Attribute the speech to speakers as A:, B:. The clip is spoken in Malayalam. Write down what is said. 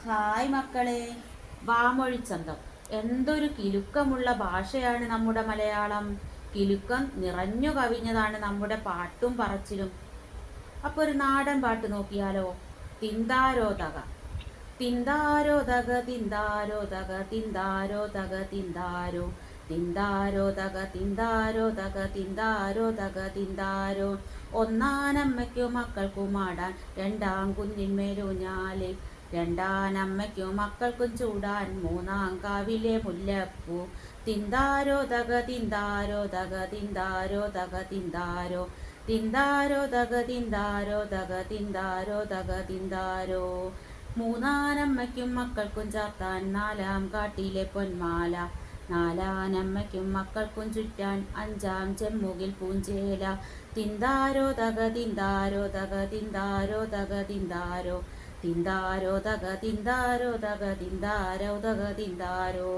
A: ഹായ് മക്കളെ, വാമൊഴിച്ചന്തം. എന്തൊരു കിലുക്കമുള്ള ഭാഷയാണ് നമ്മുടെ മലയാളം. കിലുക്കം നിറഞ്ഞു കവിഞ്ഞതാണ് നമ്മുടെ പാട്ടും പറച്ചിലും. അപ്പോൾ ഒരു നാടൻ പാട്ട് നോക്കിയാലോ? തിന്താരോ തക, തിന്താരോ തക, തിന്താരോ തക, തിന്താരോ തക, തിന്താരോ, തിന്താരോ തക, തിന്താരോ തക, തിന്താരോ തക, തിന്താരോ. ഒന്നാനമ്മയ്ക്കും മക്കൾക്കും ആടാൻ, രണ്ടാം കുഞ്ഞിന്മേലൂഞ്ഞാല്, രണ്ടാനമ്മയ്ക്കും മക്കൾക്കും ചൂടാൻ, മൂന്നാം കാവിലെ മുല്ലപ്പൂ. തിന്താരോ തക, തിന്താരോ തക, തിന്താരോ തക, തിന്താരോ, തിന്താരോ തക, തിന്താരോ തക, തിന്താരോ തക, തിന്താരോ. മൂന്നാനമ്മയ്ക്കും മക്കൾക്കും ചാർത്താൻ, നാലാം കാട്ടിലെ പൊന്മാല, നാലാനമ്മയ്ക്കും മക്കൾക്കും ചുറ്റാൻ, അഞ്ചാം ചെമ്മുകിൽ പൂഞ്ചേല. തിന്താരോ തക, തിന്താരോ തക, തിന്താരോ തക, തിന്താരോ, തിന്താരോ തക, തിന്താരോ തക, തിന്താരോ തക, തിന്താരോ.